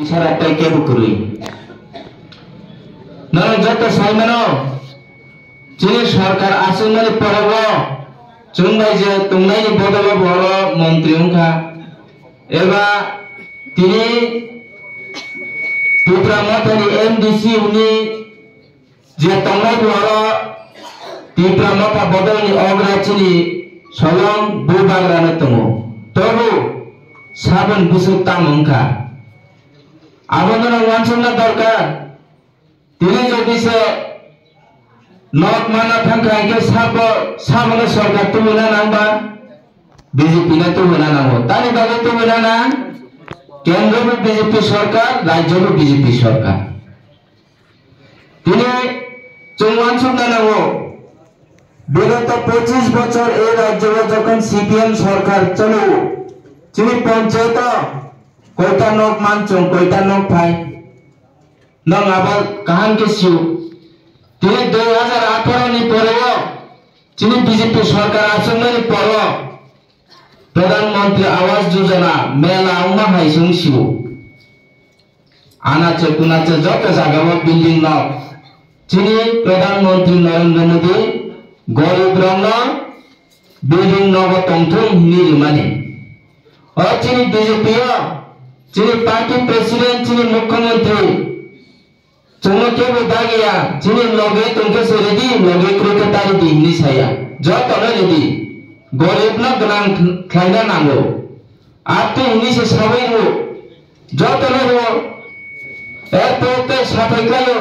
इशारा टाइ के बुकुरुई नरं जत साइमनो चीनी सरकार आसुमनि परबो चुंबाई जे तुंगनायनि बदल बर मंत्री उनखा एबा तिनी पुत्रा मथानि एमडीसी उनी जे तंगनाय बर तीव्र मथा बदलनि अग्राचिनि सलम बुबाग्रानो तंगो तबु साबन बुसु तामुंखा आबोनो वानसुना दरकार तिनी जदि से नक माना थांखा के साबन सरकार तो मोना नांबा बीजेपी ने तो मोना नांगो तानि बागे तो मोना ना केंद्र में बीजेपी सरकार राज्य में बीजेपी सरकार तिनी चुंवानसुना नांगो विगत 25 বছর এই রাজ্যে যখন সিপিএম সরকার চলো চিনি পঞ্চায়েত কয়টা নক মানচং কয়টা নক পাই নং আবার কাহান কে সিউ তিনি 2018 নি পরেও চিনি বিজেপি সরকার আসননি পর প্রধানমন্ত্রী আবাস যোজনা মেলা উমা হাইসুং সিউ আনাচে কুনাচে যত জায়গায় বিল্ডিং নক চিনি প্রধানমন্ত্রী নরেন্দ্র মোদী गरीब रंग बिल्डिंग नग तंथुम निर्माणी और चीनी बीजेपी चीनी पार्टी प्रेसिडेंट चीनी मुख्यमंत्री चुमके बुदागिया चीनी लगे तुमके से रेडी लगे क्रिके तारी दी निसाया जो तने रेडी गरीब न गनां खाइना नांगो आप तो इन्हीं से सबै हो जो तने हो एयरपोर्ट साफाई करो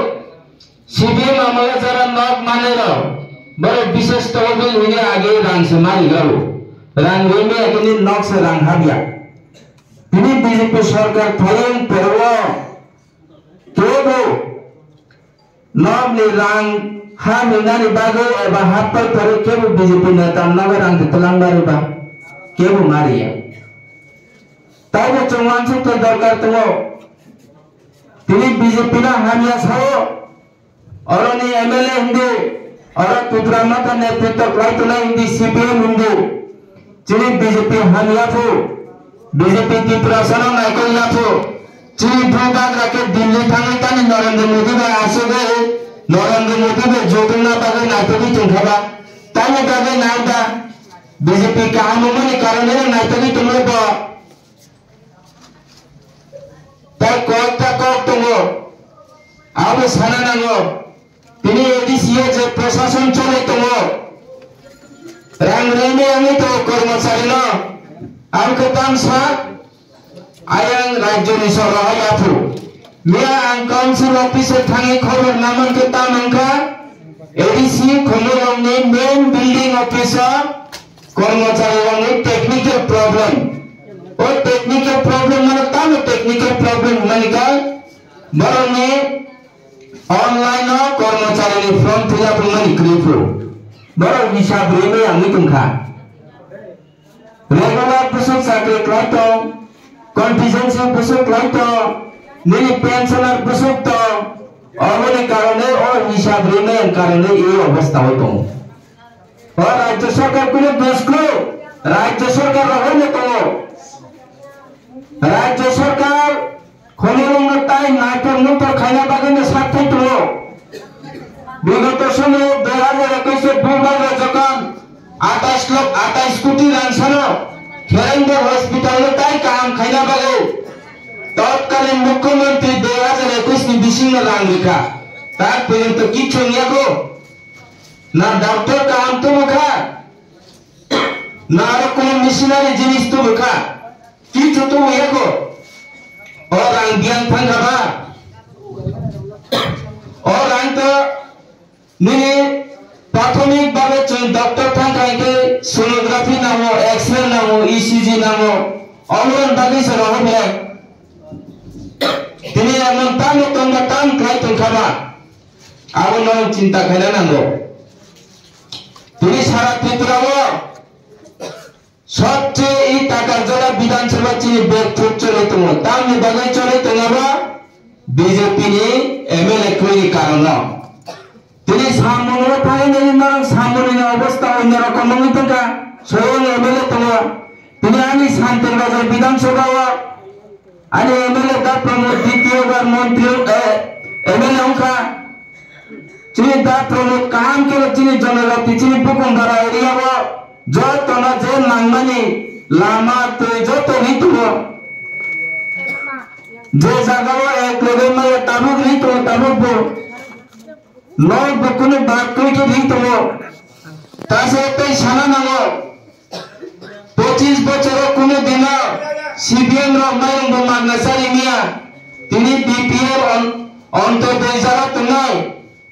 सीबीएम हमारा जरा नग माने रो बड़े विशेष तौर पर आगे रंग से मारी गलो रंग में अगली नॉक से रंग हाबिया इन्हीं बीजेपी सरकार फलन परवा केवो नॉक ने रंग हाँ मिलाने बागो एबा हाथ पर करे केवो बीजेपी नेता नगर रंग तलांग बारे बा केवो मारिया ताऊ चौवान से तो दरकार तो इन्हीं बीजेपी ना हामिया साओ और उन्हें एमएलए हिंदू और पुत्रामा का नेतृत्व क्लाइटोला हिंदी सीपीएम हिंदू चीनी बीजेपी हमियाफो बीजेपी की प्रशासन नायकोयाफो चीनी भूभाग रखे दिल्ली थाने तानी नरेंद्र मोदी में आसो गए नरेंद्र मोदी में जोगुना बागे नायकोगी चुंखाबा तानी बागे नायदा बीजेपी काम में कारण है नायकोगी तुमरे बा तार कोक तुमो आवे साना नांगो তিনি এডিসিএ যে প্রশাসন চলে তোমো রাংরেমে আমি তো কর্মচারী ন আমকে তামসা আয়াং রাজ্য নিসর রাহায়াফু মিয়া আং কাউন্সিল অফিসে থাঙে খবর নামকে তামংকা এডিসি খমরংনি মেন বিল্ডিং অফিসার কর্মচারী টেকনিক্যাল প্রবলেম ও টেকনিক্যাল প্রবলেম মানে তাম টেকনিক্যাল প্রবলেম মানে কা বরংনি ऑनलाइन कर्मचारी फॉर्म फिलअप मनी क्रिफो बरो हिसाब रे में आंगी तुमखा रेगुलर पुसुक साके क्लाइटो कॉन्टिजेंसी पुसुक क्लाइटो निरी पेंशनर पुसुक तो और कारणे और हिसाब रे में कारणे ये अवस्था हो तो और राज्य सरकार को दोष को राज्य सरकार रहने तो राज्य सरकार खनिरंग ताई नाटक मुक्त खाना बागे में साथ थे तो विगत समय 2021 से भूभाग जकान 28 कोटी रांसनो खेरेंद्र हॉस्पिटल में ताई काम खाना बागे तत्कालीन मुख्यमंत्री 2021 नि बिसिंग लांग लिखा तार पर्यंत की छोंगिया को ना डॉक्टर काम तो मुखा ना कोई मिशनरी जिनिस तो मुखा की छो तो ये को और रंग बियान फंगाबा और रंग तो निने प्राथमिक भावे चुन डॉक्टर फंगाई के सोनोग्राफी नामो एक्सरे नामो ईसीजी नामो ऑनलाइन भागे से रहो है तिने अमन ताम तंगा ताम खाई तो खाबा आवो नरम चिंता खाना नांगो तिने सारा पितरावो सबसे ई टाकार जरा विधानसभा चीनी बेग फुट चले तुम ताम ने बगाई चले तुंगाबा बीजेपी ने एमएलए कोई कारण ना तिनी सामने पाए नहीं नरम सामने ने अवस्था अन्य रकम नहीं तंगा स्वयं एमएलए तुम तिनी आनी शांति बाजार विधानसभा आणि एमएलए का प्रमोद लोकसभा मंत्री एमएलए उनका चीनी दा प्रमुख काम के चीनी जनजाति चीनी बुकुंदारा एरिया वो जो तो ना जे नांगमानी लामा तो जो तो नहीं तो जे जगह वो एक लोगों में ताबुक नहीं तो ताबुक वो लोग बुकुने बात कोई के नहीं तो वो तासे पे शाना ना 25 বছর কোনো দিন সিপিএম র মাইরং মাগনাসারি মিয়া তিনি বিপিএল অন্তর্দেশ যারা তো নাই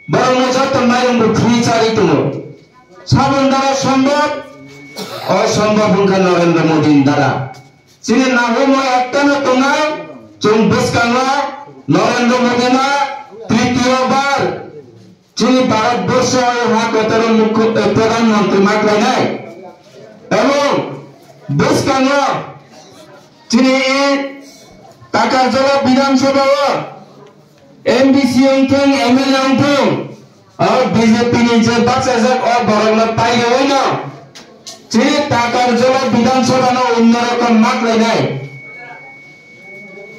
বরং যত মাইরং ফ্রি চারি তো সাবন দ্বারা সম্ভব অসম্ভব উনকা নরেন্দ্র মোদী দ্বারা চিনি না হই একটা না তো নাই চুং বসকাঙ্গা নরেন্দ্র মোদী না তৃতীয়বার চিনি ভারতবর্ষ হাকতর মুখ্য প্রধানমন্ত্রী মাগলাই নাই এবং বসকাঙ্গা চিনি টাকারজলা বিধানসভা एमडीसी अंथों एमएलए अंथों और बीजेपी ने जो बाचाजक और बरंगला पाई गए ना चिनी टाकारजला विधानसभा ना उन्नर का मार्क लेना है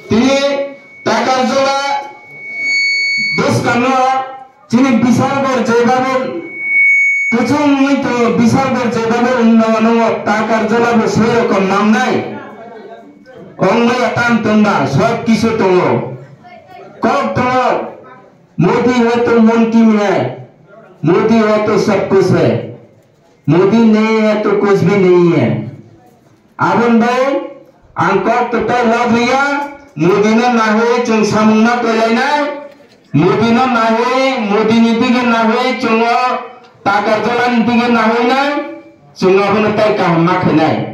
तिनी टाकारजला बसकांगा चिनी विशालगढ़ जेबाबो कुछ नहीं तो विशालगढ़ जेबाबो उन्नर टाकारजला बसोर का नाम नहीं अंगला तान तंदा सब किसो तो कब तो मोदी है तो मन की है मोदी है तो सब कुछ है मोदी नहीं है तो कुछ भी नहीं है आबन भाई अंकल तो लग लिया मोदी ना हुए चुन सामुना कलाइना मोदी ना हुए मोदी नीति के ना हुए चुन टाकारजला नीति के ना हुए ना चुन अपन तय काम ना खेनाय